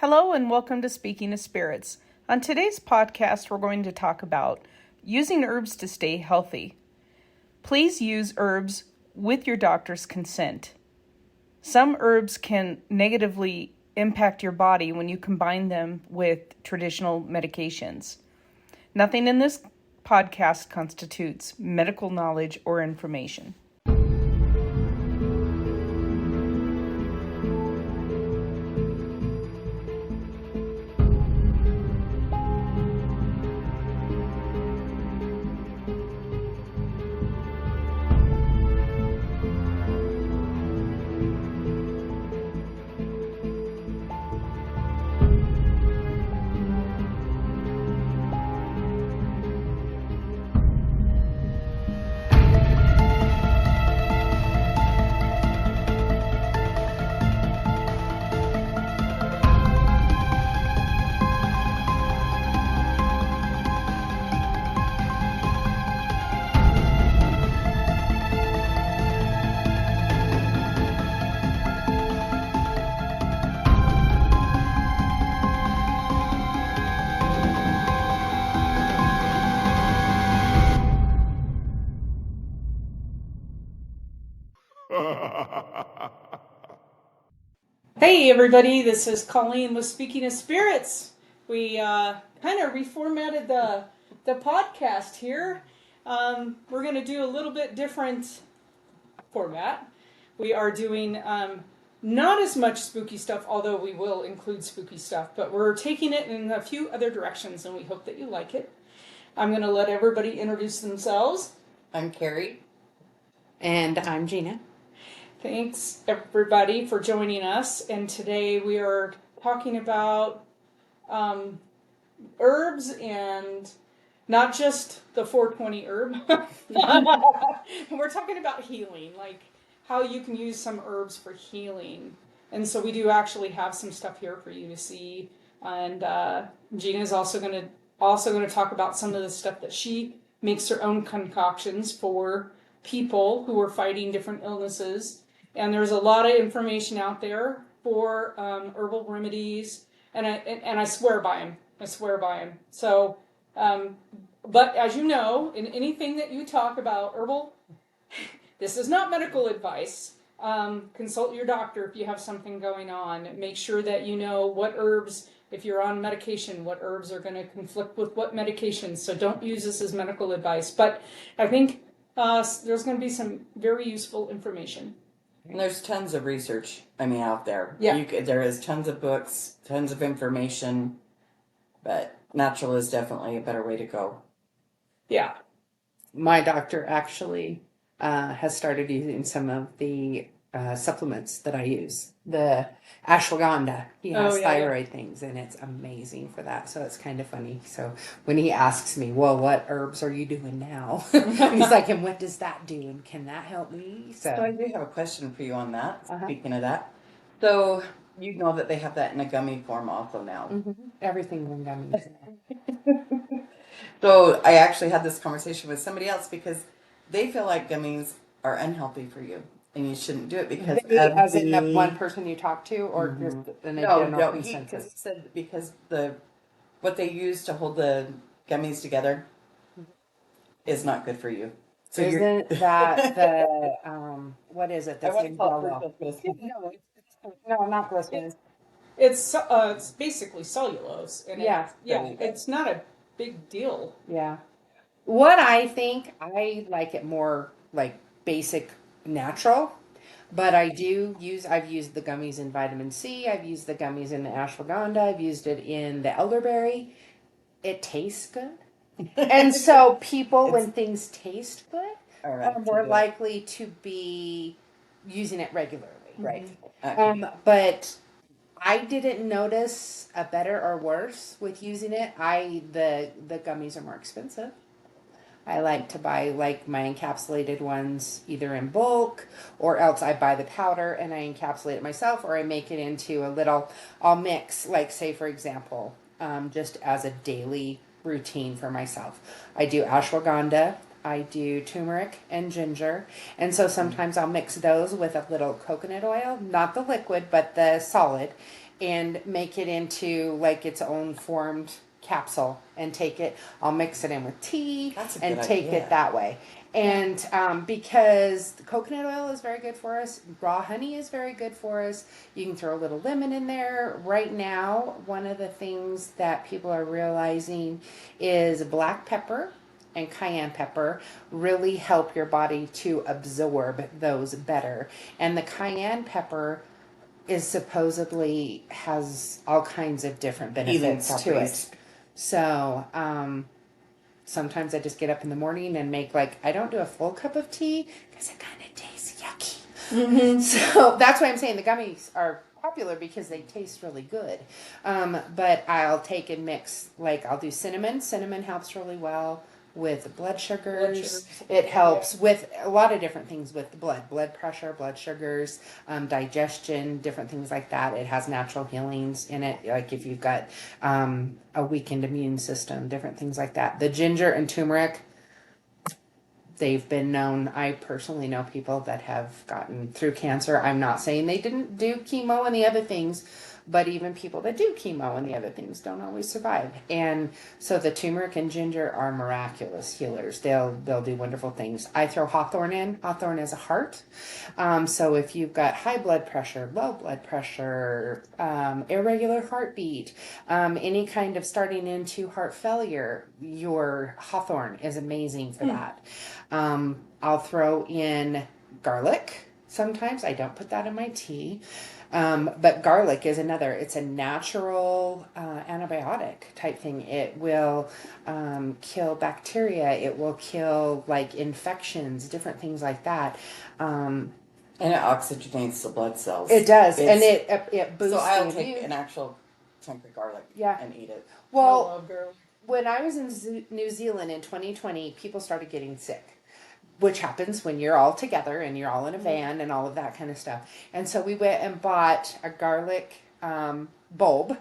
Hello and welcome to Speaking of Spirits. On today's podcast, we're going to talk about using herbs to stay healthy. Please use herbs with your doctor's consent. Some herbs can negatively impact your body when you combine them with traditional medications. Nothing in this podcast constitutes medical knowledge or information. Hey everybody, this is Colleen with Speaking of Spirits. We kind of reformatted the podcast here. We're going to do a little bit different format. We are doing not as much spooky stuff, although we will include spooky stuff, but we're taking it in a few other directions and we hope that you like it. I'm going to let everybody introduce themselves. I'm Carrie. And I'm Gina. Thanks, everybody, for joining us. And today we are talking about herbs and not just the 420 herb. We're talking about healing, like how you can use some herbs for healing. And so we do actually have some stuff here for you to see. And Gina is also going to talk about some of the stuff that she makes her own concoctions for people who are fighting different illnesses. And there's a lot of information out there for herbal remedies, and I swear by them. So, but as you know, in anything that you talk about herbal, this is not medical advice. Consult your doctor if you have something going on. Make sure that you know what herbs, if you're on medication, what herbs are going to conflict with what medications. So don't use this as medical advice. But I think there's going to be some very useful information. And there's tons of research, out there. Yeah. There is tons of books, tons of information, but natural is definitely a better way to go. Yeah. My doctor actually has started using some of the supplements that I use. The ashwagandha. He has thyroid things, and it's amazing for that. So it's kind of funny. So when he asks me, well, what herbs are you doing now? He's like, and what does that do? And can that help me? So I do have a question for you on that. Uh-huh. Speaking of that. So you know that they have that in a gummy form also now. Mm-hmm. Everything's in gummies. So I actually had this conversation with somebody else because they feel like gummies are unhealthy for you. And you shouldn't do it because as in the one person you talk to, or just in a general consensus? He said because what they use to hold the gummies together is not good for you. So isn't that the what is it? That's in yellow. No, not glycerin. It's basically cellulose, and it's not a big deal. Yeah. What I think, I like it more like basic natural, but I've used the gummies in vitamin C. I've used the gummies in the ashwagandha. I've used it in the elderberry. It tastes good. And so people, when things taste good, are more likely to be using it regularly. Right. But I didn't notice a better or worse with using it. The gummies are more expensive. I like to buy my encapsulated ones either in bulk, or else I buy the powder and I encapsulate it myself, or I make it into I'll mix, say for example, just as a daily routine for myself. I do ashwagandha, I do turmeric and ginger, and so sometimes I'll mix those with a little coconut oil, not the liquid, but the solid, and make it into like its own formed capsule and take it. I'll mix it in with tea That's a and good take idea. it that way. And because the coconut oil is very good for us, raw honey is very good for us. You can throw a little lemon in there. Right now, one of the things that people are realizing is black pepper and cayenne pepper really help your body to absorb those better. And the cayenne pepper is supposedly has all kinds of different Healing benefits to properties. it. So, sometimes I just get up in the morning and make like, I don't do a full cup of tea because it kind of tastes yucky. Mm-hmm. So that's why I'm saying the gummies are popular because they taste really good. But I'll take and mix, like I'll do cinnamon. Cinnamon helps really well with blood sugars. It helps with a lot of different things with the blood pressure, blood sugars, digestion, different things like that. It has natural healings in it. Like if you've got a weakened immune system, different things like that. The ginger and turmeric, they've been known. I personally know people that have gotten through cancer. I'm not saying they didn't do chemo and the other things, but even people that do chemo and the other things don't always survive. And so the turmeric and ginger are miraculous healers. They'll do wonderful things. I throw hawthorn in. Hawthorn is a heart. So if you've got high blood pressure, low blood pressure, irregular heartbeat, any kind of starting into heart failure, your hawthorn is amazing for that. I'll throw in garlic. Sometimes I don't put that in my tea. But garlic is another, it's a natural antibiotic type thing. It will kill bacteria. It will kill like infections, different things like that. And it oxygenates the blood cells. It does. And it boosts So I'll the take immune. an actual chunk of garlic Yeah. and eat it. Well, I love garlic. when I was in New Zealand in 2020, people started getting sick, which happens when you're all together and you're all in a van and all of that kind of stuff. And so we went and bought a garlic bulb,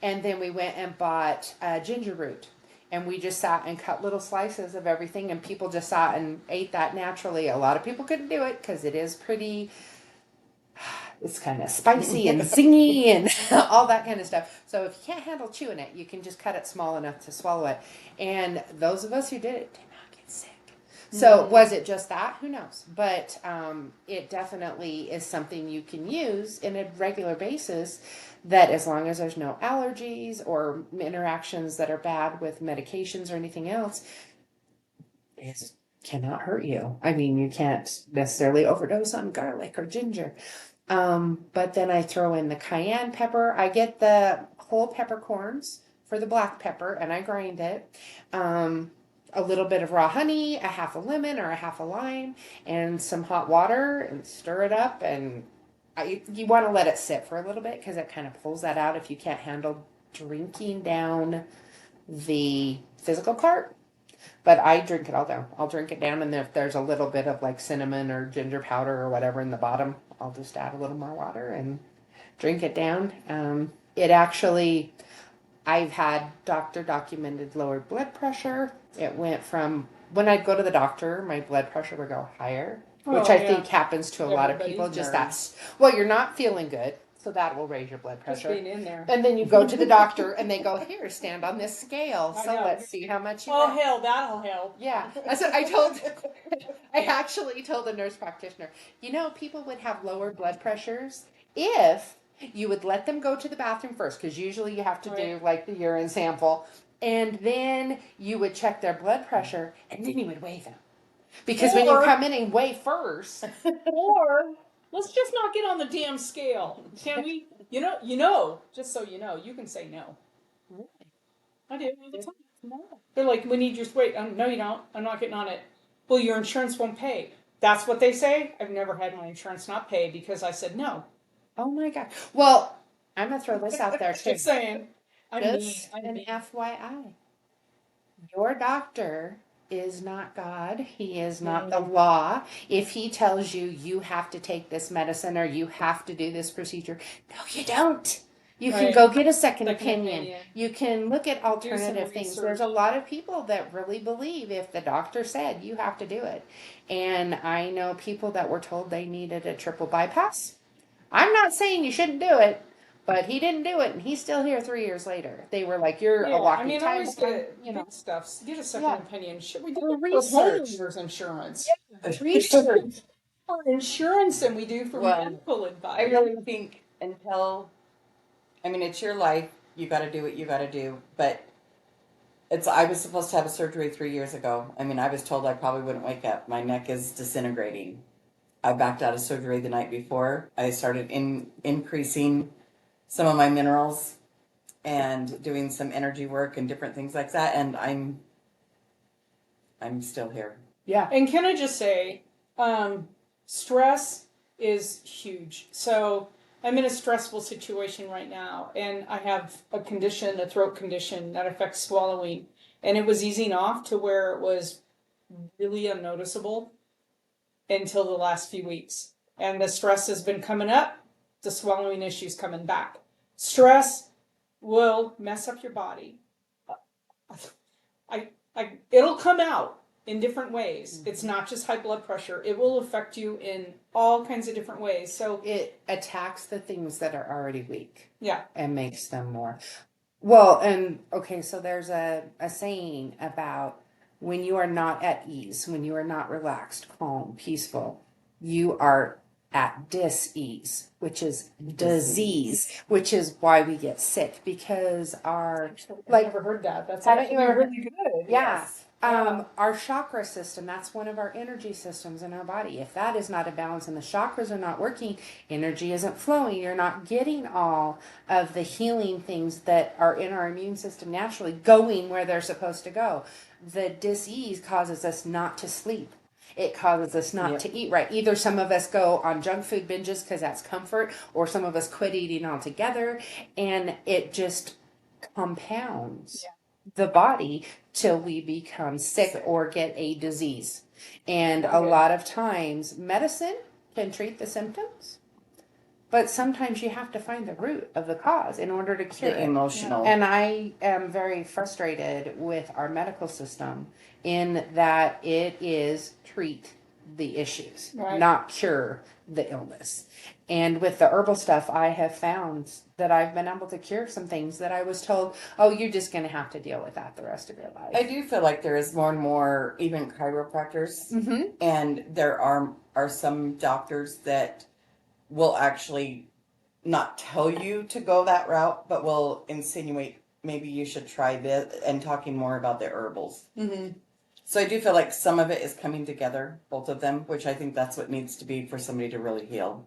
and then we went and bought ginger root. And we just sat and cut little slices of everything, and people just sat and ate that naturally. A lot of people couldn't do it because it is pretty, it's kind of spicy and zingy and all that kind of stuff. So if you can't handle chewing it, you can just cut it small enough to swallow it. And those of us who did it did not get sick. So was it just that? Who knows? But it definitely is something you can use in a regular basis, that as long as there's no allergies or interactions that are bad with medications or anything else, it cannot hurt you. I mean, you can't necessarily overdose on garlic or ginger. But then I throw in the cayenne pepper. I get the whole peppercorns for the black pepper and I grind it. A little bit of raw honey, a half a lemon or a half a lime, and some hot water, and stir it up. And you want to let it sit for a little bit because it kind of pulls that out if you can't handle drinking down the physical part. But I drink it all down. I'll drink it down, and if there's a little bit of like cinnamon or ginger powder or whatever in the bottom, I'll just add a little more water and drink it down. It actually, I've had doctor documented lowered blood pressure. It went from, when I'd go to the doctor, my blood pressure would go higher, which I think happens to a lot of people. Just that, well, you're not feeling good, so that will raise your blood pressure. Just being in there. And then you go to the doctor, and they go, here, stand on this scale. So let's see how much you have. Hell, that'll help. Yeah. That's what I actually told the nurse practitioner, people would have lower blood pressures if you would let them go to the bathroom first, because usually you have to do like the urine sample, and then you would check their blood pressure, and then you would weigh them. Because when you come in and weigh first, or let's just not get on the damn scale. Can we? Just so you know, you can say no. I do all the time. No. They're like, we need your weight. No, you don't. I'm not getting on it. Well, your insurance won't pay. That's what they say. I've never had my insurance not pay because I said no. Oh my God. Well, I'm going to throw this out there too. Just saying. I'm an FYI. Your doctor is not God. He is not the law. If he tells you you have to take this medicine or you have to do this procedure, no, you don't. You can go get a second opinion. You can look at alternative things. There's a lot of people that really believe if the doctor said you have to do it. And I know people that were told they needed a triple bypass. I'm not saying you shouldn't do it, But he didn't do it, and he's still here 3 years later. They were like, "You're a walking time always bomb," get you know. good stuff. Get a second opinion. Should we do Or it for research. homeowners insurance? Research. For insurance than we do for Well, medical advice. I really think it's your life. You got to do what you got to do. But I was supposed to have a surgery 3 years ago. I mean, I was told I probably wouldn't wake up. My neck is disintegrating. I backed out of surgery the night before. I started increasing some of my minerals and doing some energy work and different things like that. And I'm still here. Yeah. And can I just say, stress is huge. So I'm in a stressful situation right now, and I have a throat condition that affects swallowing, and it was easing off to where it was really unnoticeable until the last few weeks. And the stress has been coming up, the swallowing issues coming back. Stress will mess up your body. It'll come out in different ways. It's not just high blood pressure. It will affect you in all kinds of different ways. So It attacks the things that are already weak. Yeah. And makes them more. Well, and okay, so there's a saying about when you are not at ease, when you are not relaxed, calm, peaceful, you are at dis-ease, which is disease, which is why we get sick, because our I've never heard that. That's haven't you actually ever really good. yeah. Yes. Our chakra system, that's one of our energy systems in our body. If that is not a balance and the chakras are not working, energy isn't flowing. You're not getting all of the healing things that are in our immune system naturally going where they're supposed to go. The dis-ease causes us not to sleep. It causes us not to eat right. Either some of us go on junk food binges because that's comfort, or some of us quit eating altogether, and it just compounds the body till we become sick or get a disease. And a lot of times medicine can treat the symptoms, but sometimes you have to find the root of the cause in order to cure it. Emotional. And I am very frustrated with our medical system in that it is treat the issues, not cure the illness. And with the herbal stuff, I have found that I've been able to cure some things that I was told, oh, you're just going to have to deal with that the rest of your life. I do feel like there is more and more, even chiropractors, and there are some doctors that will actually not tell you to go that route, but will insinuate maybe you should try this, and talking more about the herbals. So I do feel like some of it is coming together, both of them, which I think that's what needs to be for somebody to really heal.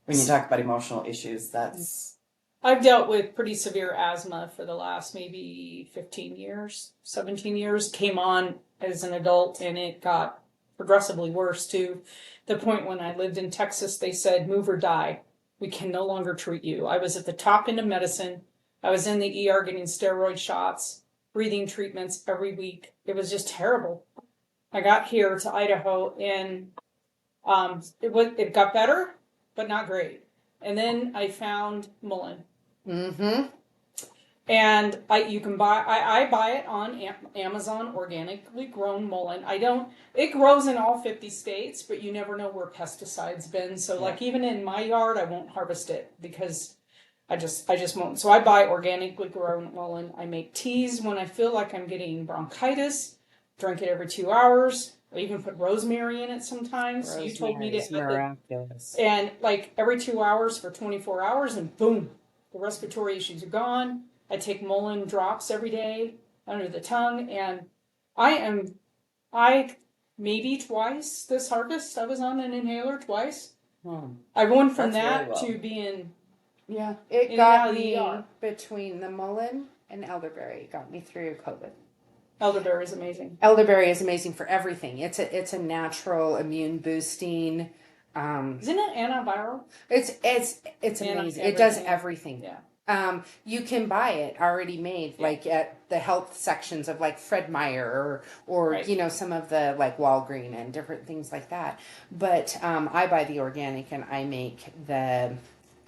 When you talk about emotional issues, that's... I've dealt with pretty severe asthma for the last maybe 15 years, 17 years. Came on as an adult, and it got progressively worse to the point when I lived in Texas, they said, move or die. We can no longer treat you. I was at the top end of medicine. I was in the ER getting steroid shots, breathing treatments every week. It was just terrible. I got here to Idaho, and it got better, but not great. And then I found mullein. And you can buy, I buy it on Amazon, organically grown mullein. It grows in all 50 states, but you never know where pesticides been. So like even in my yard, I won't harvest it because I just won't. So I buy organically grown mullein. I make teas when I feel like I'm getting bronchitis, drink it every 2 hours. I even put rosemary in it sometimes. Rosemary You told me is to. miraculous. And like every 2 hours for 24 hours, and boom, the respiratory issues are gone. I take mullein drops every day under the tongue, and I maybe twice this harvest, I was on an inhaler twice. I went from That's that really well. to being... Yeah, it got me between the mullein and elderberry. It got me through COVID. Elderberry is amazing. Elderberry is amazing for everything. It's a natural immune boosting. Isn't it antiviral? It's amazing. It does everything. Yeah. You can buy it already made, like at the health sections of like Fred Meyer or you know, some of the like Walgreen and different things like that. But I buy the organic, and I make the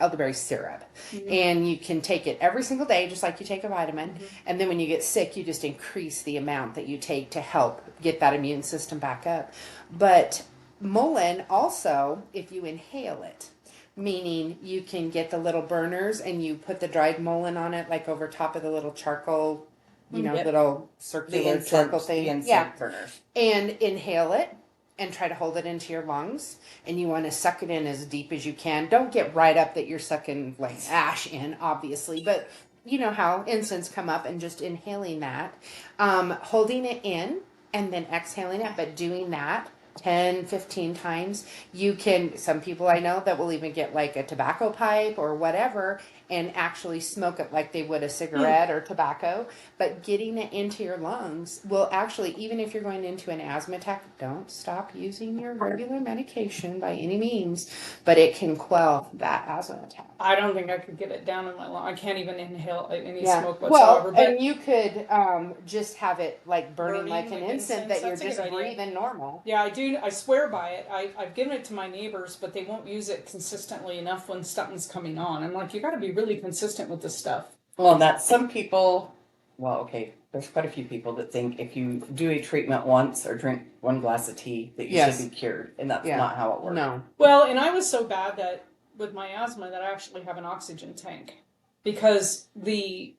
elderberry syrup, and you can take it every single day just like you take a vitamin, and then when you get sick you just increase the amount that you take to help get that immune system back up. But mullein also, if you inhale it, meaning you can get the little burners and you put the dried mullein on it, like over top of the little charcoal, Yep. little The circular charcoal incense, thing. the incense burners. And inhale it and try to hold it into your lungs. And you want to suck it in as deep as you can. Don't get right up that you're sucking like ash in, obviously, but you know how incense come up, and just inhaling that, holding it in and then exhaling it, but doing that 10, 15 times. You can, some people I know that will even get like a tobacco pipe or whatever and actually smoke it like they would a cigarette or tobacco. But getting it into your lungs will actually, even if you're going into an asthma attack, don't stop using your regular medication by any means, but it can quell that asthma attack. I don't think I could get it down in my lung. I can't even inhale any smoke Well, whatsoever. But and you could just have it like burning like an like incense that you're that's a just good idea. breathing normal. Yeah, I do. I swear by it. I've given it to my neighbors, but they won't use it consistently enough when something's coming on. I'm like, you got to be really consistent with this stuff. Well, that's some people. Well, okay, there's quite a few people that think if you do a treatment once or drink one glass of tea that you should be cured, and that's not how it works. No. Well, and I was so bad that with my asthma that I actually have an oxygen tank because the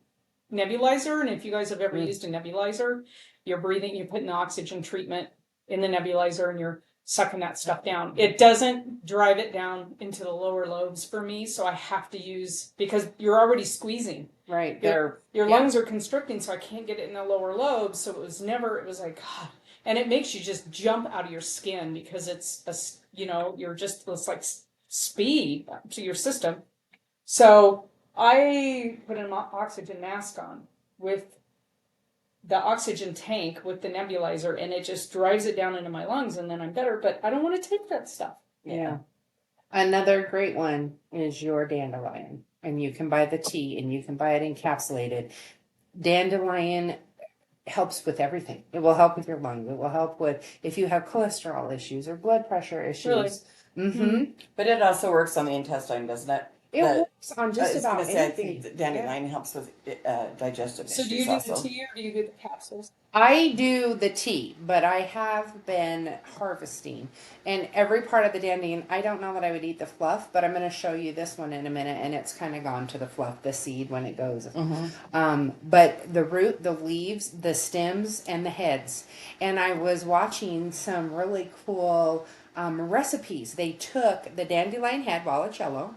nebulizer, and if you guys have ever used a nebulizer, you're putting the oxygen treatment in the nebulizer and you're sucking that stuff down. It doesn't drive it down into the lower lobes for me, so I have to use, because you're already squeezing. Right. Your lungs are constricting, so I can't get it in the lower lobes, so it was like, God. And it makes you just jump out of your skin because it's it's like speed to your system. So I put an oxygen mask on with the oxygen tank with the nebulizer, and it just drives it down into my lungs, and then I'm better. But I don't want to take that stuff. Yeah. Another great one is your dandelion, and you can buy the tea, and you can buy it encapsulated. Dandelion helps with everything. It will help with your lungs. It will help with if you have cholesterol issues or blood pressure issues. Really? Mm-hmm. But it also works on the intestine, doesn't it? It works on just about anything. I think that dandelion helps with digestive issues. So do you do also. the tea or do you do the capsules? I do the tea, but I have been harvesting. And every part of the dandelion, I don't know that I would eat the fluff, but I'm going to show you this one in a minute, and it's kind of gone to the fluff, the seed when it goes. But the root, the leaves, the stems, and the heads. And I was watching some really cool recipes. They took the dandelion head, Vallicello,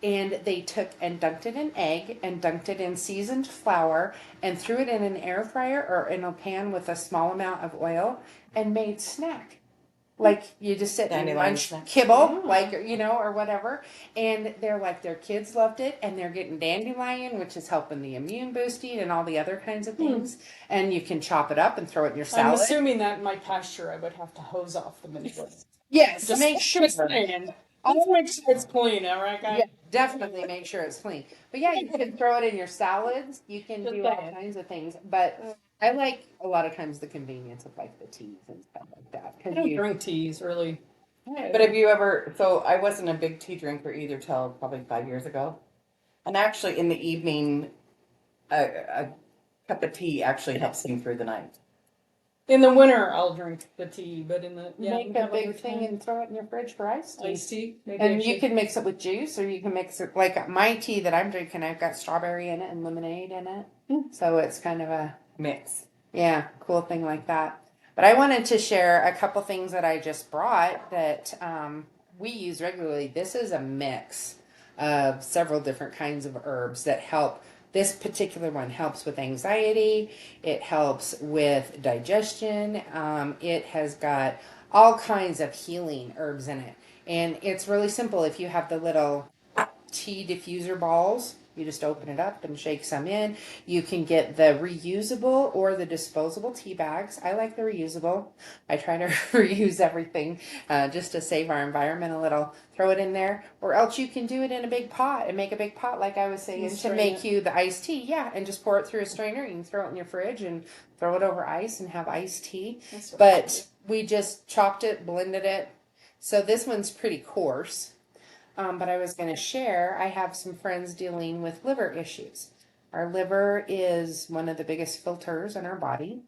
and they took and dunked it in egg and dunked it in seasoned flour and threw it in an air fryer or in a pan with a small amount of oil and made snack. Like you just sit and lunch kibble, like, or whatever. And they're like, their kids loved it, and they're getting dandelion, which is helping the immune boosting and all the other kinds of things. And you can chop it up and throw it in your salad. I'm assuming that in my pasture I would have to hose off the manure. Yes, Just make sure. I'll make sure it's clean, all right, guys? Yeah, definitely make sure it's clean. But yeah, you can throw it in your salads. You can do all kinds of things. But I like a lot of times the convenience of like the teas and stuff like that. I don't drink teas, really. But have you ever? So I wasn't a big tea drinker either till probably 5 years ago. And actually, in the evening, a cup of tea actually helps me through the night. In the winter, I'll drink the tea, but in the make a big thing and throw it in your fridge for iced tea. Iced tea, maybe and you can mix it with juice, or you can mix it like my tea that I'm drinking. I've got strawberry in it and lemonade in it, so it's kind of a mix. Yeah, cool thing like that. But I wanted to share a couple things that I just brought that we use regularly. This is a mix of several different kinds of herbs that help. This particular one helps with anxiety. It helps with digestion. It has got all kinds of healing herbs in it. And it's really simple. If you have the little tea diffuser balls, you just open it up and shake some in. You can get the reusable or the disposable tea bags. I like the reusable. I try to reuse everything just to save our environment a little. Throw it in there. Or else you can do it in a big pot and make a big pot, like I was saying, to make you the iced tea. Yeah, and just pour it through a strainer. You can throw it in your fridge and throw it over ice and have iced tea. But we just chopped it, blended it. So this one's pretty coarse. But I was going to share, I have some friends dealing with liver issues. Our liver is one of the biggest filters in our body.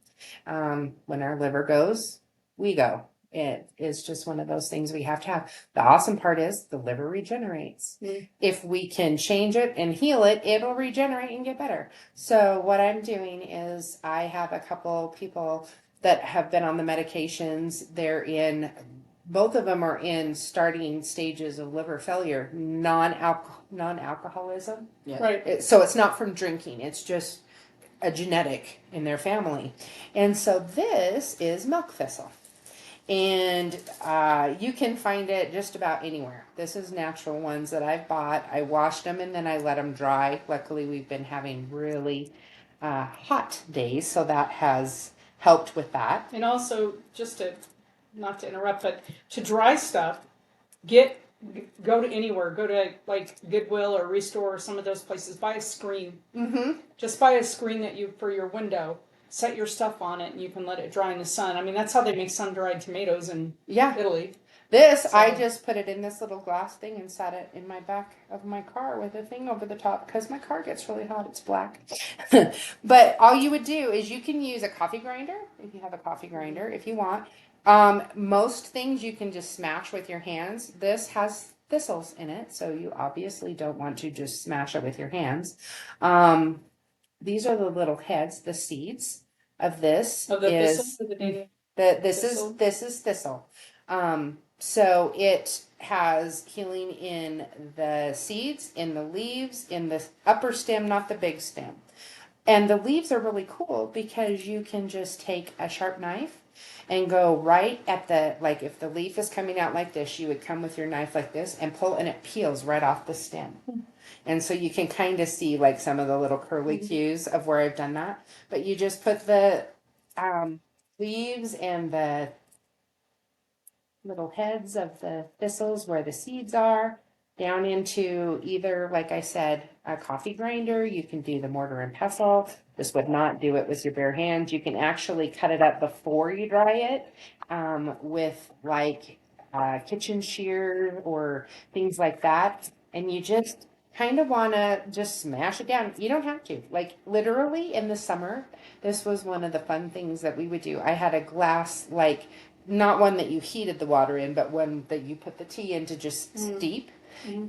When our liver goes, we go. It is just one of those things we have to have. The awesome part is the liver regenerates. If we can change it and heal it, it'll regenerate and get better. So what I'm doing is I have a couple people that have been on the medications. Both of them are in starting stages of liver failure, non-alcoholism. Yeah. Right. So it's not from drinking. It's just a genetic in their family. And so this is milk thistle. And you can find it just about anywhere. This is natural ones that I've bought. I washed them and then I let them dry. Luckily, we've been having really hot days, so that has helped with that. And also, just to, not to interrupt, but to dry stuff, go to anywhere. Go to like Goodwill or Restore or some of those places. Buy a screen. Mm-hmm. Just buy a screen for your window. Set your stuff on it, and you can let it dry in the sun. I mean, that's how they make sun-dried tomatoes in Italy. I just put it in this little glass thing and set it in my back of my car with a thing over the top because my car gets really hot. It's black. But all you would do is you can use a coffee grinder if you have a coffee grinder if you want. Most things you can just smash with your hands. This has thistles in it, so you obviously don't want to just smash it with your hands. These are the little heads, the seeds of this. Of the thistle, This is thistle. So it has healing in the seeds, in the leaves, in the upper stem, not the big stem. And the leaves are really cool because you can just take a sharp knife and go right at like if the leaf is coming out like this, you would come with your knife like this and pull, and it peels right off the stem. And so you can kind of see like some of the little curly cues of where I've done that. But you just put the leaves and the little heads of the thistles where the seeds are down into either, like I said, a coffee grinder. You can do the mortar and pestle. This would not do it with your bare hands. You can actually cut it up before you dry it with like kitchen shears or things like that. And you just kind of want to just smash it down. You don't have to. Like literally in the summer, this was one of the fun things that we would do. I had a glass, like not one that you heated the water in, but one that you put the tea in to just steep.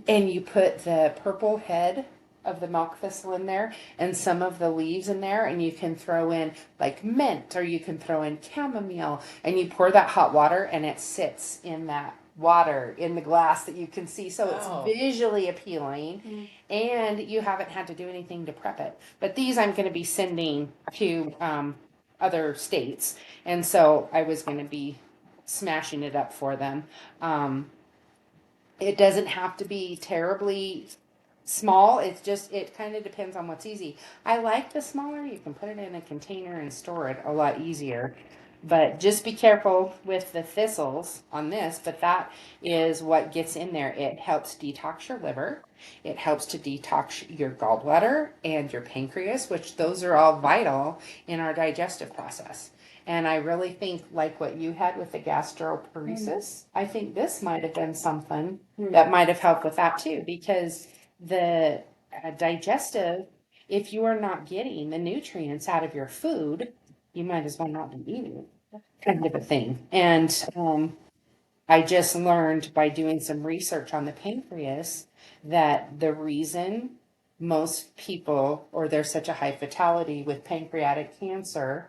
And you put the purple head of the milk thistle in there and some of the leaves in there, and you can throw in like mint or you can throw in chamomile, and you pour that hot water and it sits in that water in the glass that you can see, so it's visually appealing and you haven't had to do anything to prep it. But these I'm going to be sending to other states, and so I was going to be smashing it up for them. It doesn't have to be terribly small. It kind of depends on what's easy. I like the smaller. You can put it in a container and store it a lot easier. But just be careful with the thistles on this, but that is what gets in there. It helps detox your liver. It helps to detox your gallbladder and your pancreas, which those are all vital in our digestive process. And I really think like what you had with the gastroparesis, I think this might have been something that might have helped with that too, because the digestive, if you are not getting the nutrients out of your food, you might as well not be eating kind of a thing. And I just learned by doing some research on the pancreas that the reason most people, or there's such a high fatality with pancreatic cancer,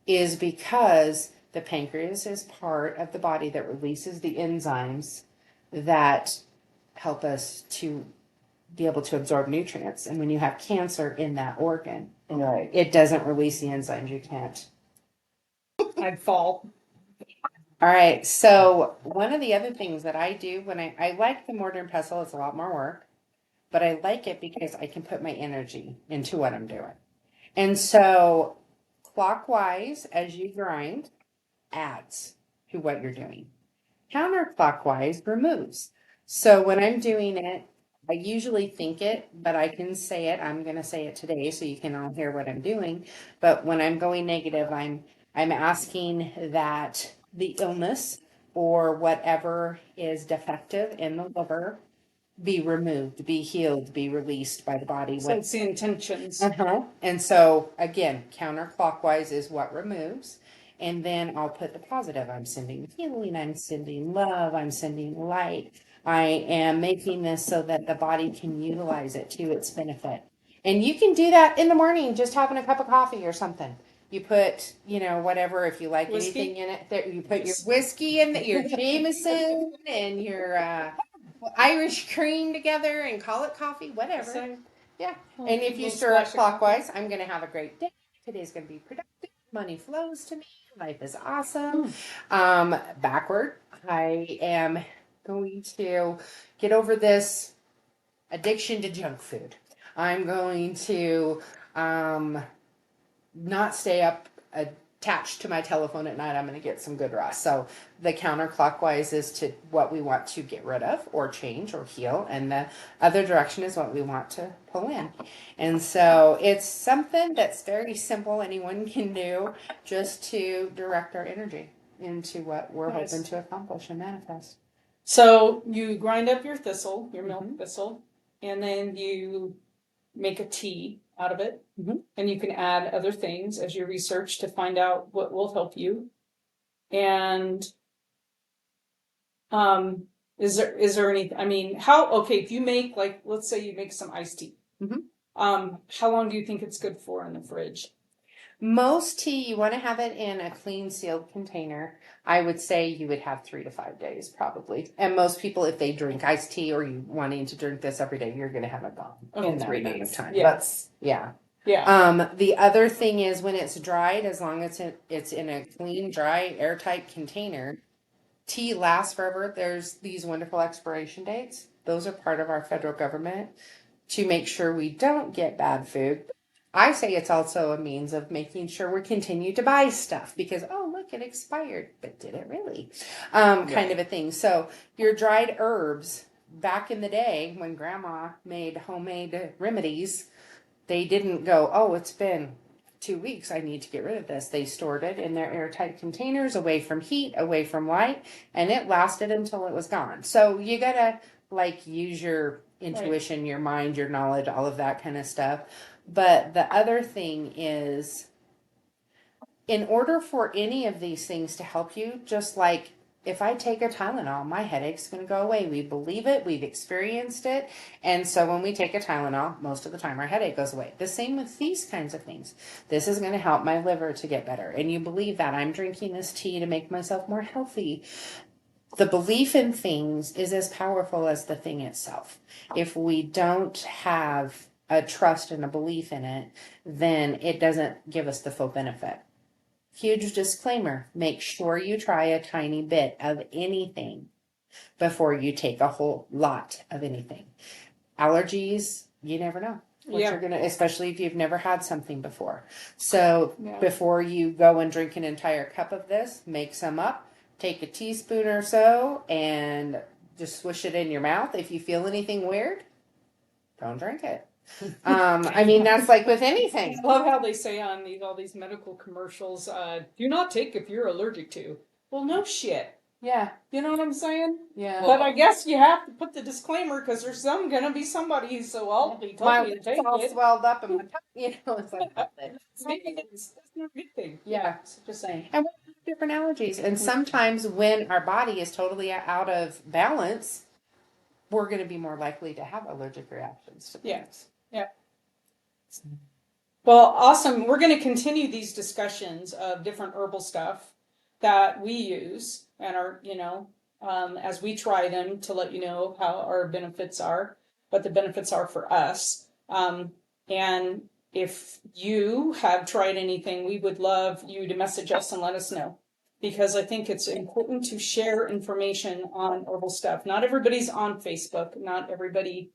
is because the pancreas is part of the body that releases the enzymes that help us to be able to absorb nutrients. And when you have cancer in that organ, it doesn't release the enzymes. You can't. I'd fall. All right. So one of the other things that I do when I like the mortar and pestle, it's a lot more work, but I like it because I can put my energy into what I'm doing. And so clockwise, as you grind, adds to what you're doing. Counterclockwise removes. So when I'm doing it, I usually think it, but I can say it. I'm going to say it today so you can all hear what I'm doing. But when I'm going negative, I'm asking that the illness or whatever is defective in the liver be removed, be healed, be released by the body. So it's the intentions. And so again, counterclockwise is what removes, And then I'll put the positive. I'm sending healing. I'm sending love. I'm sending light. I am making this so that the body can utilize it to its benefit. And you can do that in the morning, just having a cup of coffee or something. You put, whatever, if you like Whiskey? anything in it, there, you put your whiskey in your Jameson and your Irish cream together and call it coffee, whatever. Yeah. And if you stir it clockwise, I'm going to have a great day. Today's going to be productive. Money flows to me. Life is awesome. Backward, I am going to get over this addiction to junk food. I'm going to not stay up attached to my telephone at night. I'm going to get some good rest. So the counterclockwise is to what we want to get rid of or change or heal. And the other direction is what we want to pull in. And so it's something that's very simple. Anyone can do just to direct our energy into what we're hoping to accomplish and manifest. So you grind up your thistle, your milk thistle, and then you make a tea out of it. And you can add other things as you research to find out what will help you. And is there any, I mean, if you make, like, let's say you make some iced tea. How long do you think it's good for in the fridge? Most tea, you want to have it in a clean sealed container. I would say you would have 3 to 5 days probably. And most people, if they drink iced tea or you wanting to drink this every day, you're going to have it gone in 3 days of time. Yeah. The other thing is when it's dried, as long as it's in a clean, dry, airtight container, tea lasts forever. There's these wonderful expiration dates. Those are part of our federal government to make sure we don't get bad food. I say it's also a means of making sure we continue to buy stuff because, oh, look, it expired. But did it really? Kind of a thing. So your dried herbs, back in the day when grandma made homemade remedies, they didn't go, oh, it's been 2 weeks. I need to get rid of this. They stored it in their airtight containers away from heat, away from light, and it lasted until it was gone. So you got to use your intuition, your mind, your knowledge, all of that kind of stuff. But the other thing is, in order for any of these things to help you, just like if I take a Tylenol, my headache's going to go away. We believe it. We've experienced it. And so when we take a Tylenol, most of the time our headache goes away. The same with these kinds of things. This is going to help my liver to get better. And you believe that. I'm drinking this tea to make myself more healthy. The belief in things is as powerful as the thing itself. If we don't have a trust and a belief in it, then it doesn't give us the full benefit. Huge disclaimer, make sure you try a tiny bit of anything before you take a whole lot of anything. Allergies, you never know what you're going to, especially if you've never had something before. So before you go and drink an entire cup of this, make some up, take a teaspoon or so and just swish it in your mouth. If you feel anything weird, don't drink it. I mean, that's like with anything. I love how they say on all these medical commercials, do not take if you're allergic to. Well, no shit. Yeah. You know what I'm saying? Yeah. But I guess you have to put the disclaimer because there's going to be somebody, so I'll be told you to take all it. swelled up and my it's like, Maybe that's not a good thing. Yeah. Just saying. And we have different allergies. And sometimes when our body is totally out of balance, we're going to be more likely to have allergic reactions to things. Yeah. Well, awesome. We're going to continue these discussions of different herbal stuff that we use and are, as we try them to let you know how our benefits are, what the benefits are for us. And if you have tried anything, we would love you to message us and let us know. Because I think it's important to share information on herbal stuff. Not everybody's on Facebook. Not everybody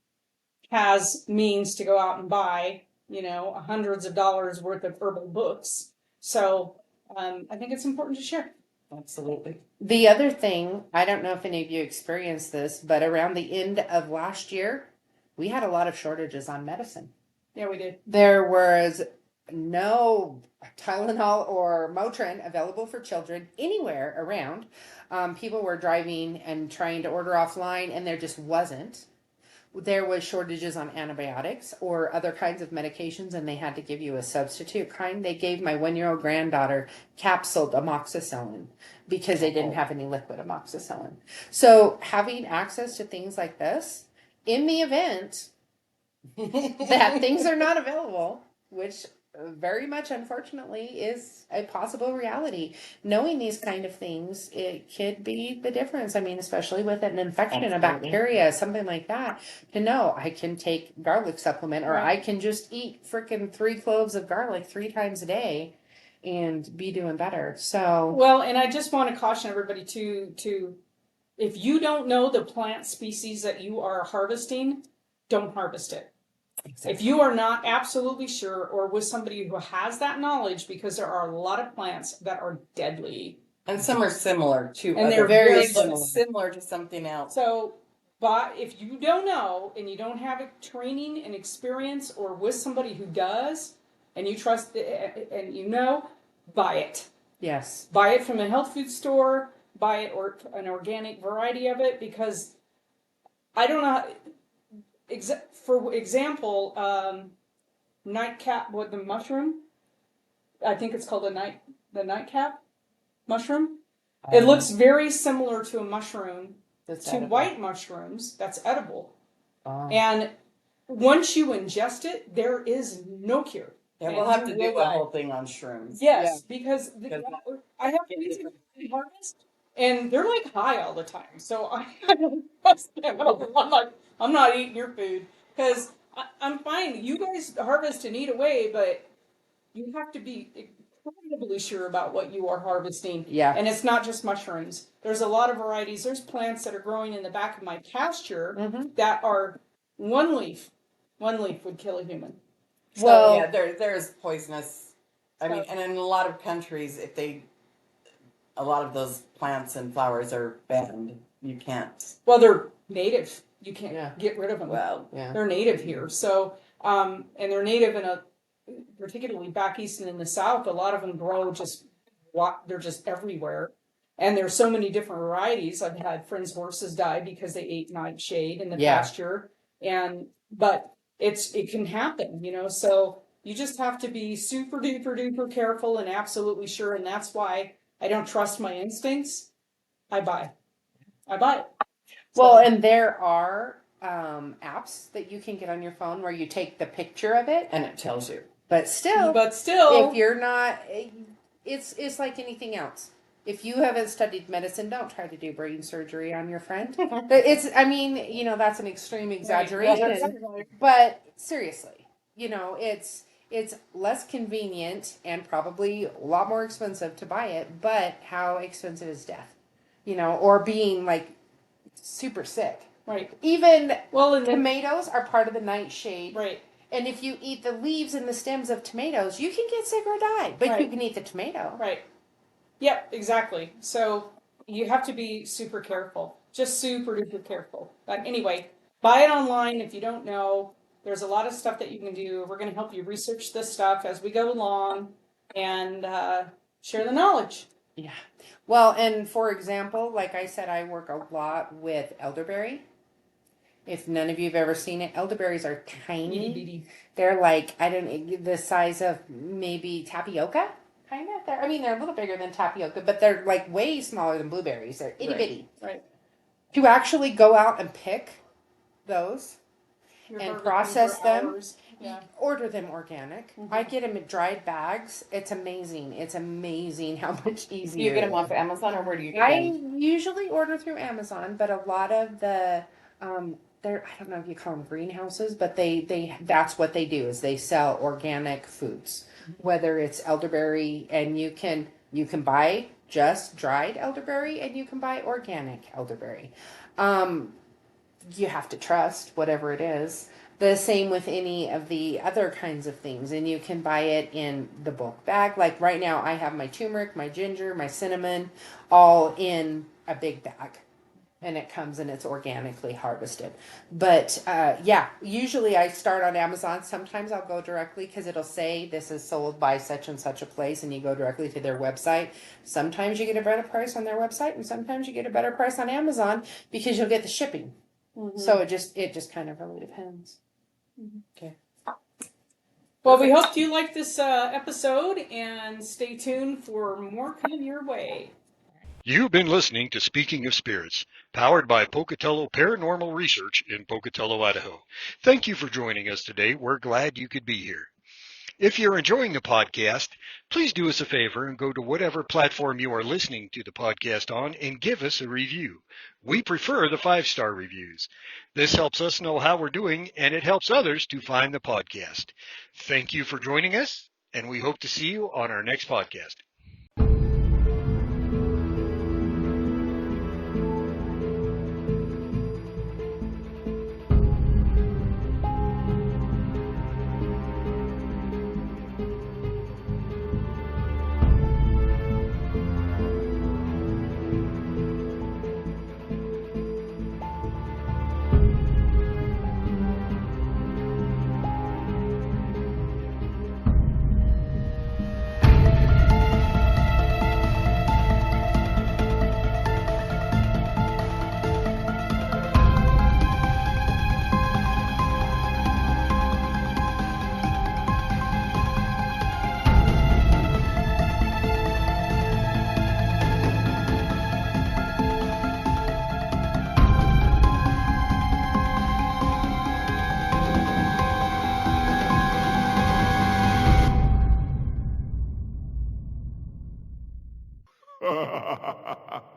has means to go out and buy, hundreds of dollars worth of herbal books. So I think it's important to share. Absolutely. The other thing, I don't know if any of you experienced this, but around the end of last year, we had a lot of shortages on medicine. Yeah, we did. There was no Tylenol or Motrin available for children anywhere around. People were driving and trying to order offline, and there just wasn't. there was shortages on antibiotics or other kinds of medications and they had to give you a substitute kind, they gave my 1-year-old granddaughter capsuled amoxicillin because they didn't have any liquid amoxicillin. So having access to things like this in the event that things are not available, which very much unfortunately is a possible reality, knowing these kind of things, it could be the difference. I mean, especially with an infection, a bacteria, something like that, to know I can take garlic supplement or I can just eat freaking 3 cloves of garlic 3 times a day and be doing better. So Well, and I just want to caution everybody to if you don't know the plant species that you are harvesting, don't harvest it. exactly. If you are not absolutely sure, or with somebody who has that knowledge, because there are a lot of plants that are deadly. And some are similar to And they're other, very they look similar. similar to something else. So, but if you don't know and you don't have a training and experience, or with somebody who does, and you trust and you know, buy it. Yes. Buy it from a health food store. Buy it or an organic variety of it, because I don't know. For example, nightcap with the mushroom. I think it's called the nightcap mushroom. It looks very similar to a mushroom, That's to edible. white mushrooms. That's edible. Oh. And once you ingest it, there is no cure. Yeah, we'll have to do a whole thing on shrooms. Yes, because Because I have these in harvest, and they're like high all the time. So I don't trust them. I'm not eating your food, because I'm fine. You guys harvest and eat away, but you have to be incredibly sure about what you are harvesting. Yeah. And it's not just mushrooms. There's a lot of varieties. There's plants that are growing in the back of my pasture that are one leaf. One leaf would kill a human. So, Well, yeah, there's poisonous. I mean, and in a lot of countries, a lot of those plants and flowers are banned. You can't. Well, they're native. You can't get rid of them. Well, yeah. They're native here. So, and they're native particularly back east and in the south. A lot of them grow they're just everywhere. And there's so many different varieties. I've had friends' horses die because they ate nightshade in the pasture. But it can happen, so you just have to be super duper duper careful and absolutely sure. And that's why I don't trust my instincts. I buy it. Well, and there are apps that you can get on your phone where you take the picture of it, and it tells you. but still, if you're not, it's like anything else. If you haven't studied medicine, don't try to do brain surgery on your friend. That's an extreme exaggeration, but seriously, it's less convenient and probably a lot more expensive to buy it. But how expensive is death? Or being like super sick. Right. Even and tomatoes are part of the nightshade. Right. And if you eat the leaves and the stems of tomatoes, you can get sick or die. But you can eat the tomato. Right. Yep, exactly. So you have to be super careful. Just super duper careful. But anyway, buy it online if you don't know. There's a lot of stuff that you can do. We're going to help you research this stuff as we go along and share the knowledge. Yeah. Well, and for example, like I said, I work a lot with elderberry. If none of you have ever seen it, elderberries are tiny. Itty-bitty. They're like, the size of maybe tapioca. Kind of. They're a little bigger than tapioca, but they're like way smaller than blueberries. They're itty bitty. Right. To actually go out and pick those You're and harvesting process for them, hours. Yeah. order them organic. I get them in dried bags. It's amazing. It's amazing how much easier. Do you get them off Amazon, or where do you get I them? usually order through Amazon, but a lot of the I don't know if you call them greenhouses, but that's what they do is they sell organic foods. Whether it's elderberry, and you can buy just dried elderberry, and you can buy organic elderberry. You have to trust whatever it is. The same with any of the other kinds of things, and you can buy it in the bulk bag. Like right now, I have my turmeric, my ginger, my cinnamon, all in a big bag. And it comes and it's organically harvested. But usually I start on Amazon. Sometimes I'll go directly because it'll say this is sold by such and such a place, and you go directly to their website. Sometimes you get a better price on their website, and sometimes you get a better price on Amazon because you'll get the shipping. So it just kind of really depends. Okay. Well, we hope you like this episode, and stay tuned for more coming your way. You've been listening to Speaking of Spirits, powered by Pocatello Paranormal Research in Pocatello, Idaho. Thank you for joining us today. We're glad you could be here. If you're enjoying the podcast, please do us a favor and go to whatever platform you are listening to the podcast on and give us a review. We prefer the 5-star reviews. This helps us know how we're doing, and it helps others to find the podcast. Thank you for joining us, and we hope to see you on our next podcast. Ha ha ha ha ha.